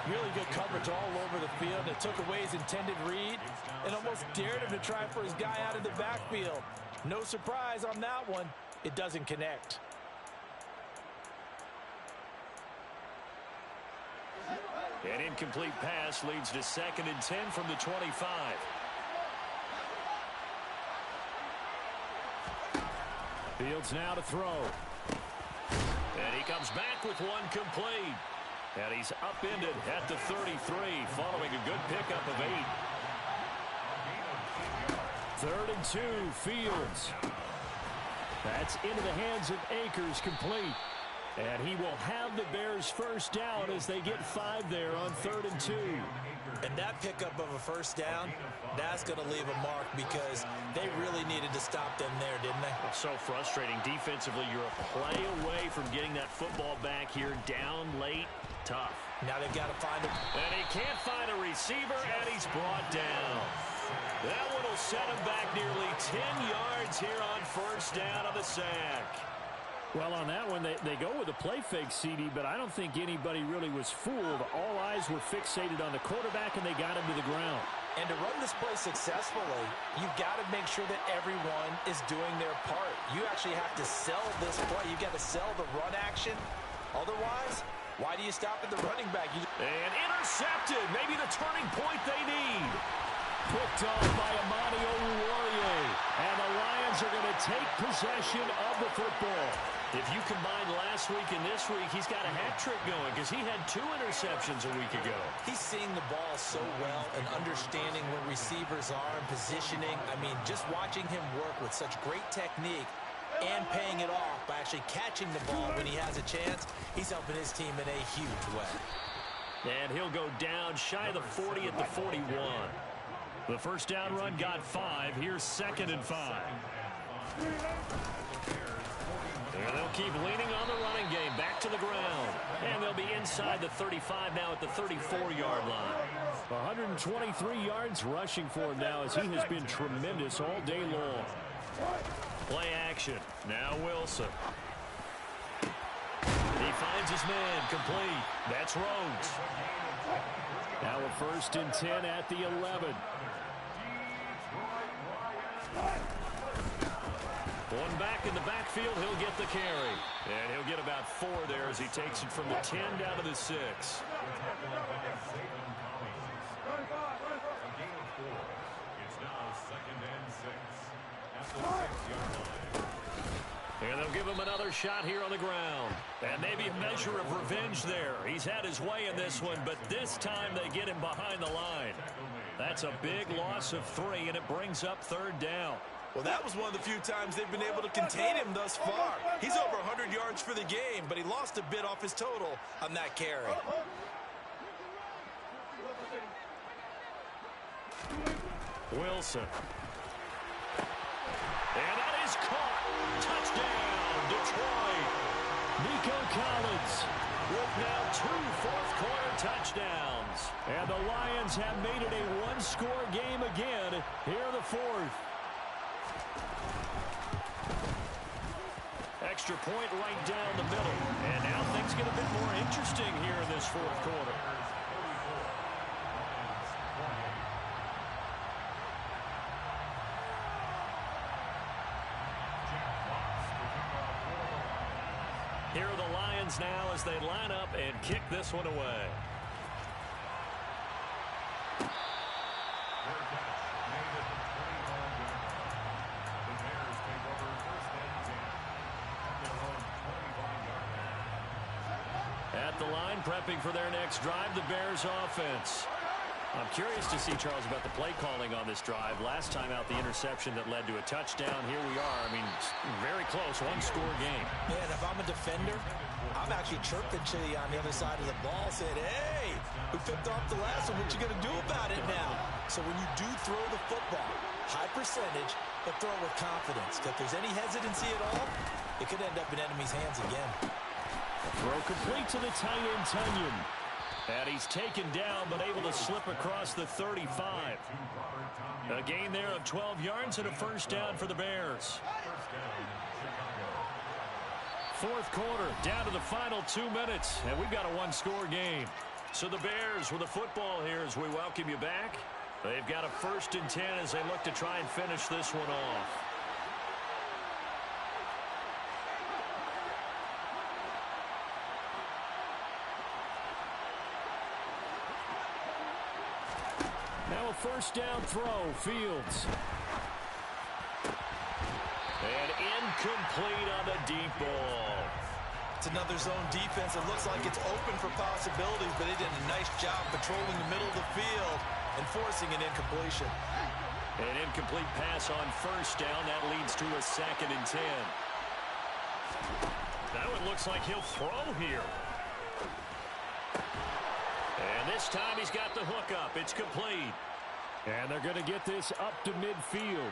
Really good coverage all over the field. It took away his intended read and almost dared him to try for his guy out of the backfield. No surprise on that one. It doesn't connect. An incomplete pass leads to 2nd and 10 from the 25. Fields now to throw. And he comes back with one complete. And he's upended at the 33 following a good pickup of 8. 3rd and 2, Fields. That's into the hands of Akers, complete. And he will have the Bears first down as they get 5 there on 3rd and 2. And that pickup of a first down, that's going to leave a mark because they really needed to stop them there, didn't they? It's so frustrating. Defensively, you're a play away from getting that football back here. Down late, tough. Now they've got to find him. And he can't find a receiver, and he's brought down. That one will set him back nearly 10 yards here on first down on the sack. Well, on that one, they go with a play fake, CD, but I don't think anybody really was fooled. All eyes were fixated on the quarterback, and they got him to the ground. And to run this play successfully, you've got to make sure that everyone is doing their part. You actually have to sell this play. You've got to sell the run action. Otherwise, Why do you stop at the running back? And intercepted. Maybe the turning point they need. Picked off by Amani Oruwariye. And the Lions are going to take possession of the football. If you combine last week and this week, he's got a hat trick going because he had 2 interceptions a week ago. He's seeing the ball so well and understanding where receivers are and positioning. I mean, just watching him work with such great technique and paying it off by actually catching the ball when he has a chance, he's helping his team in a huge way. And he'll go down shy of the 40 at the 41. The first down run got 5. Here's 2nd and 5. And they'll keep leaning on the running game back to the ground. And they'll be inside the 35 now at the 34-yard line. 123 yards rushing for him now as he has been tremendous all day long. Play action. Now Wilson. He finds his man complete. That's Rhodes. Now a 1st and 10 at the 11. One back in the backfield, he'll get the carry. And he'll get about 4 there as he takes it from the 10 down to the 6. And they'll give him another shot here on the ground. And maybe a measure of revenge there. He's had his way in this one, but this time they get him behind the line. That's a big loss of 3, and it brings up 3rd down. Well, that was one of the few times they've been able to contain him thus far. He's over 100 yards for the game, but he lost a bit off his total on that carry. Wilson. And that is caught. Touchdown, Detroit. Nico Collins with now 2 fourth-quarter touchdowns. And the Lions have made it a 1-score game again. Here the 4th. Extra point right down the middle. And now things get a bit more interesting here in this 4th quarter. Here are the Lions now as they line up and kick this one away. At the line, prepping for their next drive, the Bears offense. I'm curious to see, Charles, about the play calling on this drive. Last time out, the interception that led to a touchdown. Here we are. I mean, very close, 1-score game. Yeah, and if I'm a defender, I'm actually chirping to you on the other side of the ball, saying, hey, we picked off the last one. What you going to do about it now? So when you do throw the football, high percentage, but throw it with confidence. If there's any hesitancy at all, it could end up in enemy's hands again. Throw complete to the tight end, Tunyon. And he's taken down, but able to slip across the 35. A gain there of 12 yards and a 1st down for the Bears. 4th quarter, down to the final 2 minutes, and we've got a 1-score game. So the Bears with the football here as we welcome you back. They've got a 1st and 10 as they look to try and finish this one off. Now a 1st down throw, Fields. And incomplete on the deep ball. It's another zone defense. It looks like it's open for possibilities, but they did a nice job patrolling the middle of the field and forcing an incompletion. An incomplete pass on 1st down. That leads to a 2nd and 10. Now it looks like he'll throw here. And this time he's got the hook up. It's complete. And they're going to get this up to midfield.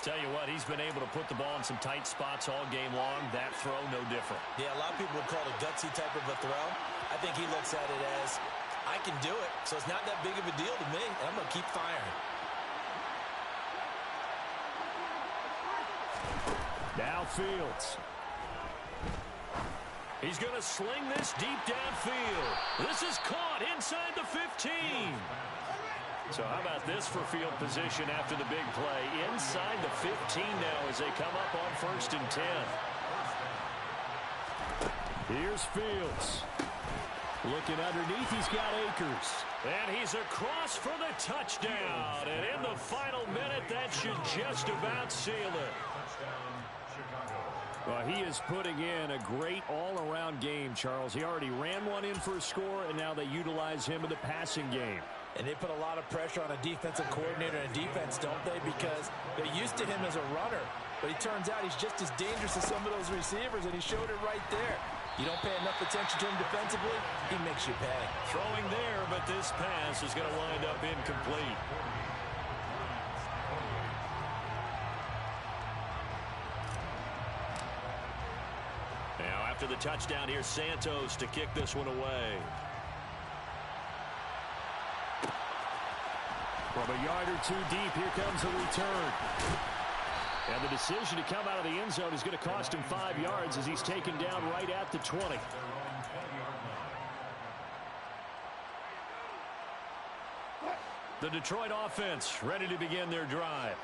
Tell you what, he's been able to put the ball in some tight spots all game long. That throw, no different. Yeah, a lot of people would call it a gutsy type of a throw. I think he looks at it as, I can do it, so it's not that big of a deal to me, and I'm going to keep firing. Now Fields. He's going to sling this deep downfield. This is caught inside the 15. So how about this for field position after the big play? Inside the 15 now as they come up on 1st and 10. Here's Fields. Looking underneath, he's got Akers. And he's across for the touchdown. And in the final minute, that should just about seal it. Touchdown, Chicago. Well, he is putting in a great all-around game, Charles. He already ran one in for a score, and now they utilize him in the passing game. And they put a lot of pressure on a defensive coordinator and defense, don't they? Because they're used to him as a runner. But it turns out he's just as dangerous as some of those receivers, and he showed it right there. You don't pay enough attention to him defensively, he makes you pay. Throwing there, but this pass is going to wind up incomplete. Now after the touchdown, here's Santos to kick this one away. From a yard or two deep, here comes the return. And the decision to come out of the end zone is going to cost him 5 yards as he's taken down right at the 20. Their own 20-yard line. The Detroit offense ready to begin their drive.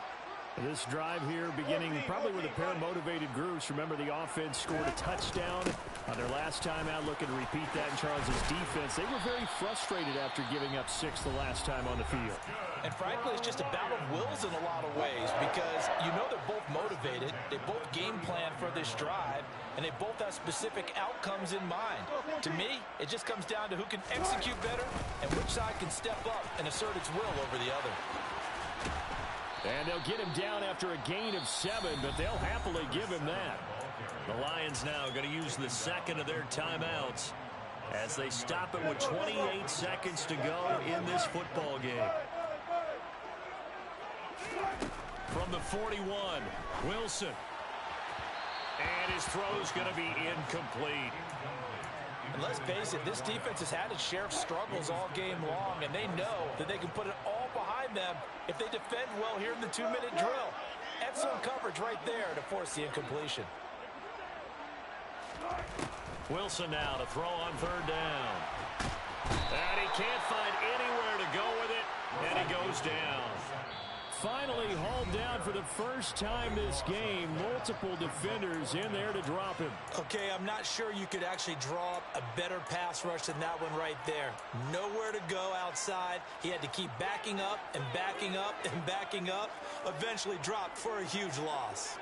This drive here beginning probably with a pair of motivated groups. Remember, the offense scored a touchdown on their last time out. Looking to repeat that in Charles's defense. They were very frustrated after giving up 6 the last time on the field. And frankly, it's just a battle of wills in a lot of ways because you know they're both motivated. They both game plan for this drive, and they both have specific outcomes in mind. To me, it just comes down to who can execute better and which side can step up and assert its will over the other. And they'll get him down after a gain of 7, but they'll happily give him that. The Lions now going to use the second of their timeouts as they stop it with 28 seconds to go in this football game. From the 41, Wilson. And his throw's going to be incomplete. And let's face it, this defense has had its share of struggles all game long, and they know that they can put it all behind them if they defend well here in the 2-minute drill. Excellent coverage right there to force the incompletion. Wilson now to throw on third down. And he can't find anywhere to go with it, and he goes down. Finally hauled down for the first time this game. Multiple defenders in there to drop him. Okay, I'm not sure you could actually draw up a better pass rush than that one right there. Nowhere to go outside. He had to keep backing up and backing up and backing up. Eventually dropped for a huge loss.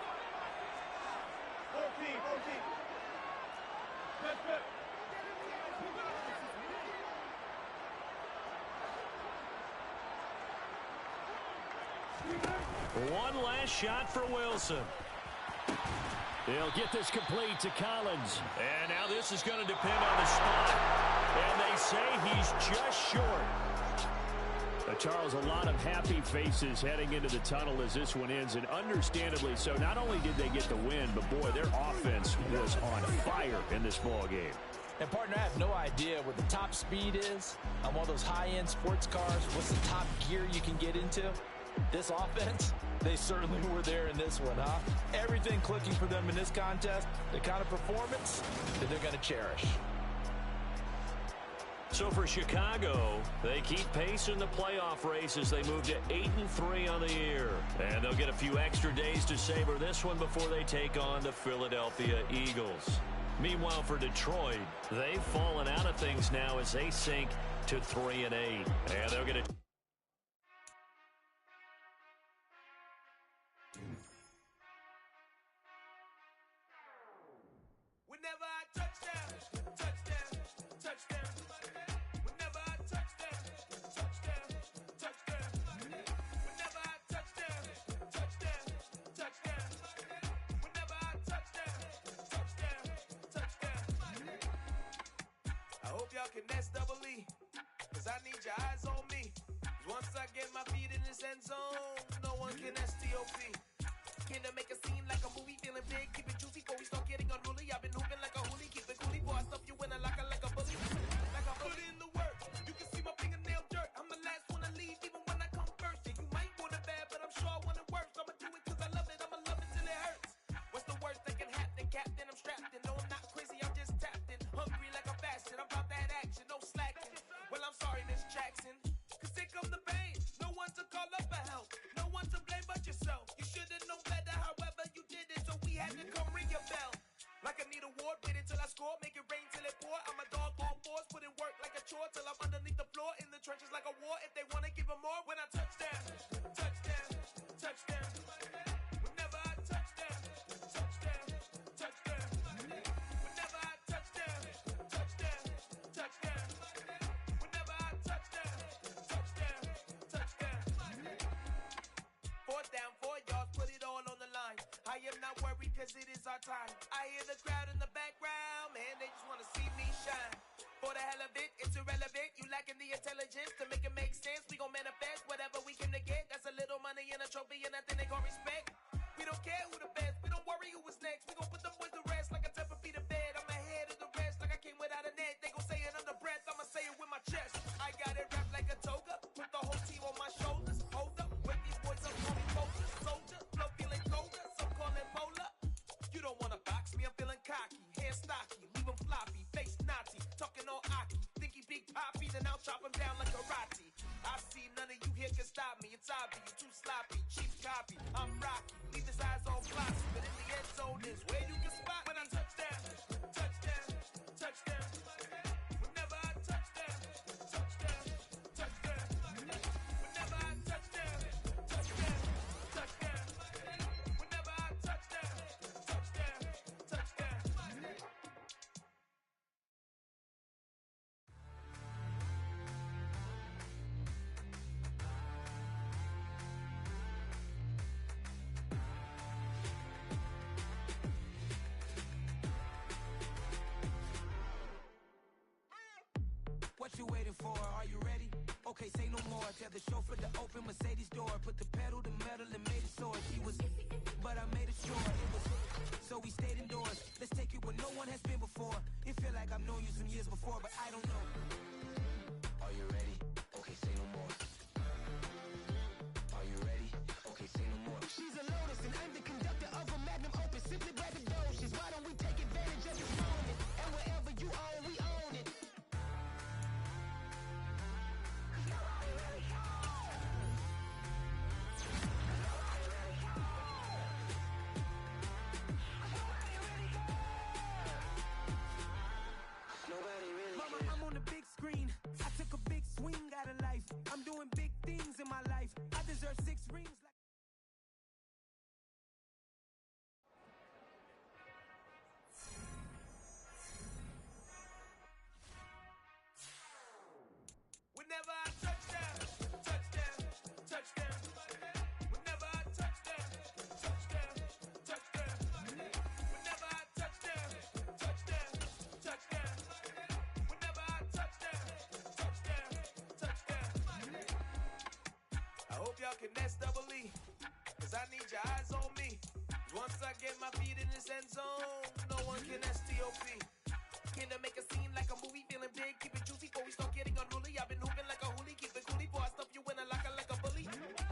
14. One last shot for Wilson. They'll get this complete to Collins. And now this is going to depend on the spot. And they say he's just short. Charles, a lot of happy faces heading into the tunnel as this one ends, and understandably so. Not only did they get the win, but boy, their offense was on fire in this ball game. And partner, I have no idea what the top speed is on one of those high-end sports cars. What's the top gear you can get into? This offense, they certainly were there in this one, huh? Everything clicking for them in this contest, the kind of performance that they're going to cherish. So for Chicago, they keep pace in the playoff race as they move to 8-3 on the year. And they'll get a few extra days to savor this one before they take on the Philadelphia Eagles. Meanwhile, for Detroit, they've fallen out of things now as they sink to 3-8. And they'll get a Whenever I touchdown, touchdown, touchdown. Whenever I touchdown, touchdown, touchdown. Whenever I touchdown, touchdown, touchdown. Whenever I touchdown, touchdown, touchdown. I hope y'all can nest double E, 'cause I need your eyes on me. 'Cause once I get my feet in this end zone, no one can STOP. Can to make a scene like a movie, feeling big, keep it juicy before we start getting unruly. I've been hooping like a hoolie, keep it coolie before I stuff you in a locker like a bully. Like I put in the work, you can see my fingernail dirt. I'm the last one to leave, even when I come first. Yeah, you might want it bad, but I'm sure I want it worse. I'ma do it 'cause I love it, I'ma love it till it hurts. What's the worst that can happen, Captain? I'm strapped in, no I'm not crazy, I'm just tapped in. Hungry like I'm fasting, I'm about that action, no slacking. Well, I'm sorry, Miss Jackson, 'cause here come the pain. No one to call up for help, no one to blame but yourself. You should've known better, however you did it, so we had to come ring your bell. Like I need a ward, wait until I score, make it rain till it pour. I'm a dog on fours, put in work chore till I'm underneath the floor. In the trenches like a war. If they wanna give them more, when I touch down, touchdown, touchdown. Whenever I touch down, touchdown, touchdown. Whenever I touch down, touchdown, touchdown. Whenever I touch down, touchdown, touchdown. 4th down, 4 yards, put it all on the line. I am not worried cause it is our time. I hear the crowd in the background, man, they just wanna see me shine. For the hell of it, it's irrelevant. You lacking the intelligence to make it make sense. We gon' manifest whatever we came to get. That's a little money and a trophy and nothing they call respect. We don't care who the best, we don't worry who was next. We gon' put them boys to rest like a 10 feet of bed. I'm ahead of the rest like I came without a net. They gon' say it under breath, I'ma say it with my chest. I got it wrapped like a toga, put the whole team on my shoulders. Hold up, wake these boys up, call me soldier, soldier. Flow feeling colder, some call it polar. You don't wanna box me, I'm feeling cocky. Hair stocky, leave him floppy, face naughty. Talking all aki, think he big poppy, then I'll chop him down like karate. I see none of you here can stop me. It's obvious, too sloppy, cheap copy. I'm rocky, leave his eyes all glossy, but in the end zone is where you can spot when I touch down, touchdown, touchdown. Whenever I touch down, touchdown, touchdown. Whenever I touch down, touchdown, touchdown. Whenever I touch down, touchdown, touchdown. What you waiting for? Are you ready? Okay, say no more. Tell the chauffeur to open Mercedes door. Put the pedal to metal and made it soar. She was, but I made it sure it was. So we stayed indoors. Let's take it where no one has been before. It feel like I've known you some years before, but I don't know. Are you ready? Okay, say no more. Are you ready? Okay, say no more. She's a Lotus and I'm the conductor of a Magnum Opus. Simply braggadocious. Why don't we take advantage of this moment? And wherever you own, we own it. Mama, I'm on the big screen. I took a big swing out of life. I'm doing big things in my life. I deserve 6 rings like Whenever I touch down, touchdown, touchdown. Whenever I touch down, touchdown, touchdown. Whenever I touch down, touchdown, touchdown. Whenever I touch down, touchdown, touchdown. I hope y'all can nest double E, cause I need your eyes on me. Once I get my feet in this end zone, no one can STOP. Can to make a scene like a movie, feeling big, keep it juicy before we start getting unruly. I've been hooping like a hoolie, keep it coolie before I stuff you in a locker like a bully.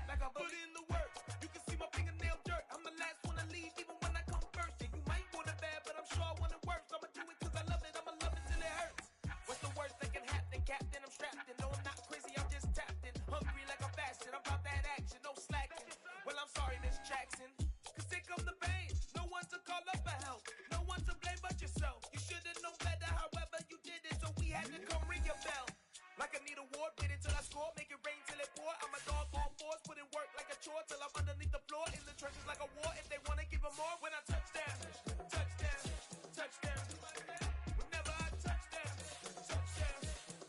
Like a bully. Put in the work, you can see my fingernail dirt. I'm the last one to leave, even when I come first. Yeah, you might want it bad, but I'm sure I want it worse. I'ma do it cause I love it, I'ma love it till it hurts. What's the worst that can happen, Captain? I'm strapped in, no I'm not crazy, I'm just tapped in. Hungry like a fashion, I'm about that action, no slacking. Well, I'm sorry, Miss Jackson, cause here come the pain. No one to call up for help, no one to blame but yourself. You should've known better, however you did it, so we had to come ring your bell. Like I need a award, wait until I score, make it rain till it pour. I'm a dog on fours, put in work like a chore till I'm underneath the floor. In the trenches like a war, if they wanna give them more. When I touch down, touchdown, touchdown. Whenever I touch down, touchdown,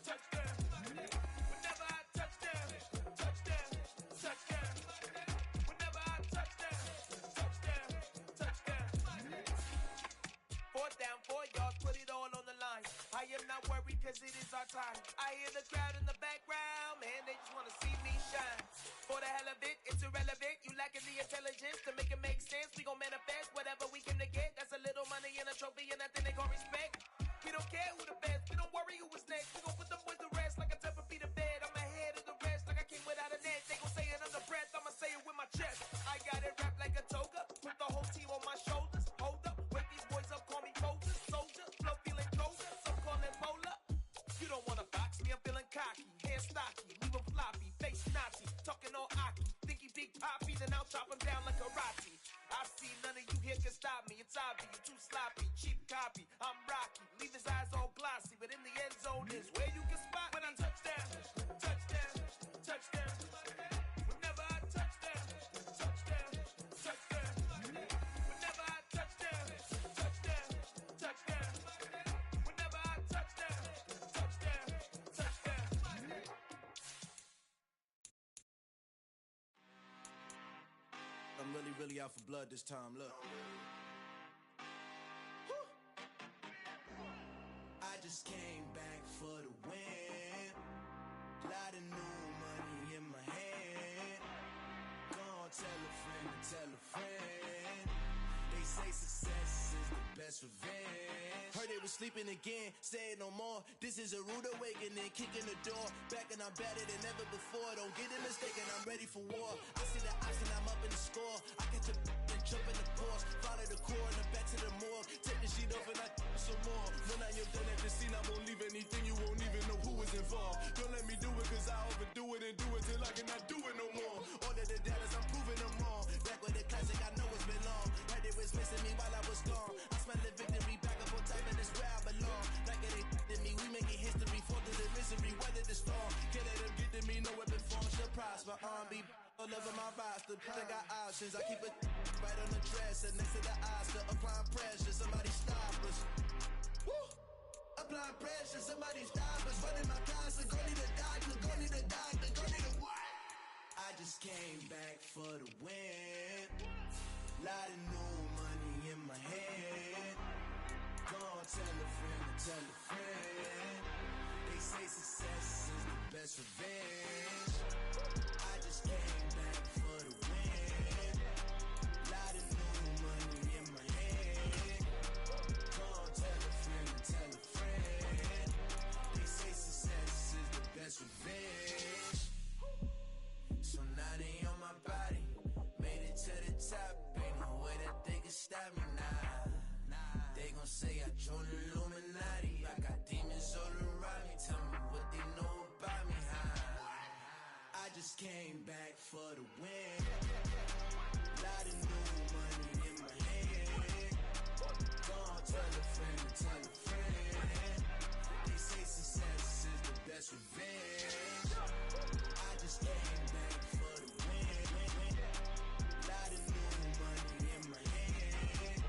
touchdown. Whenever I touch down, touchdown, touchdown. Whenever I touch down, touchdown, touchdown. 4th down, 4 yards, put it all on the line. I am not worried cause it is our time. I hear the crowd in the background, man, they just wanna see me shine. For the hell of it, it's irrelevant. You lacking the intelligence to make it make sense. We gon' manifest whatever we came to get. That's a little money and a trophy and nothing they call respect. We don't care who the best, we don't worry who was next. We gon' put them boys to rest like a 10 feet of bed. I'm ahead of the rest like I came without a net. They gon' say it under breath, I'ma say it with my chest. I got it wrapped like a toga, put the whole team on my shoulders. Hold up, wake these boys up, call me soldier, soldier. Flow feeling colder, some call it polar. You don't wanna box me, I'm feeling cocky. Hair stocky, leave him floppy, face naughty. Talking all aki, think he big poppy, then I'll chop him down like karate. I see none of you here can stop me. It's obvious, too sloppy, cheap copy. I'm rocky, leave his eyes all glossy, but in the end zone is where you I'm really out for blood this time, look. I just came back for the win. Lot of new money in my hand. Gonna tell a friend to tell a friend. They say success is the best revenge. Heard they was sleeping again, say it no more. This is a rude awakening, kicking the door. Back and I'm better than ever before. Don't get it mistaken, I'm ready for war. I see the option, I'm up in the score. I catch a and jump in the course. Follow the core and the back to the morgue. Take the sheet off and I some more. When I am done at the scene, I won't leave anything. You won't even know who is involved. Don't let me do it, cause I overdo it and do it till I cannot do it no more. All of the data's, I'm proving them wrong. Back with the classic, I know it's been long. Heard it was missing me while I was gone. I smell the victory back up on top, and it's where I belong. Like it ain't to me, we making history. Fall through the misery, weather the storm. Can't let them get to me, no weapon form shall prosper. R&B all over my roster, I got options. I keep it right on the dresser, next to the Oscar. Applying pressure, somebody stop us. Woo! Applying pressure, somebody stop us. Running my closet, go need a doctor, go need a doctor, go need a what? I just came back for the win. Lot of new money in my hand. Gonna tell a friend to tell a friend. They say success is the best revenge. I just came back for the win. Lot of new money in my hand. Gonna tell a friend to tell a friend. They say success is the best revenge. So now they on my body. Made it to the top. Ain't no way that they can stop me now. They gon' say I joined the Illuminati. I got demons all around me. Tell me what they know about me, huh? I just came back for the win. Lot of new money in my hand. Gonna tell a friend to tell a friend. They say success is the best revenge. I just came back for the win. Lot of new money in my hand.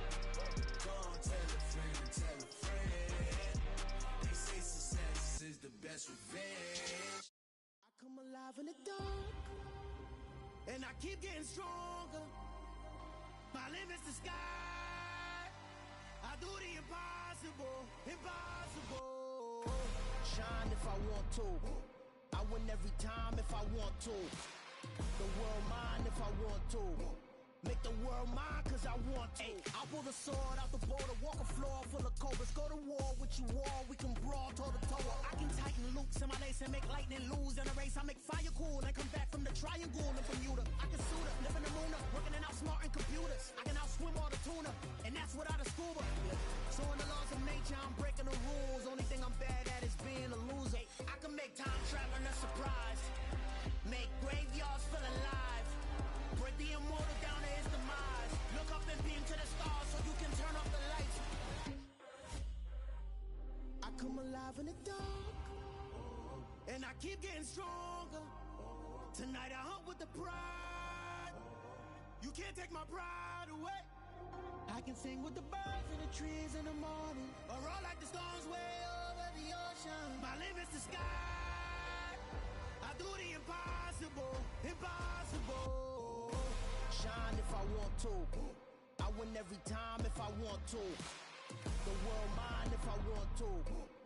Gonna tell a friend to tell a friend. They say success is the best revenge. I come alive in the dark, and I keep getting stronger. My limit's the sky. I do the impossible, impossible. Shine if I want to. I win every time if I want to. The world mine if I want to. Make the world mine cause I want to. Ay, I'll pull the sword out the border, walk a floor full of cobras. Go to war with you all, we can brawl toe to toe. I can tighten loops in my lace and make lightning lose in a race. I make fire cool and come back from the triangle in Bermuda. I can suit up, live in the moon up, working and outsmarting computers. I can outswim all the tuna, and that's without a scuba. So in the laws of nature, I'm breaking the rules. Only thing I'm bad at is being a loser. I can make time traveling a surprise, make graveyards feel alive. Break the immortal down to his demise. Look up and beam to the stars so you can turn off the lights. I come alive in the dark, and I keep getting stronger. Tonight I hunt with the pride. You can't take my pride away. I can sing with the birds and the trees in the morning, or roll like the storms way over the ocean. My limit's the sky. I do the impossible, impossible. Shine if I want to. I win every time if I want to. The world mine if I want to.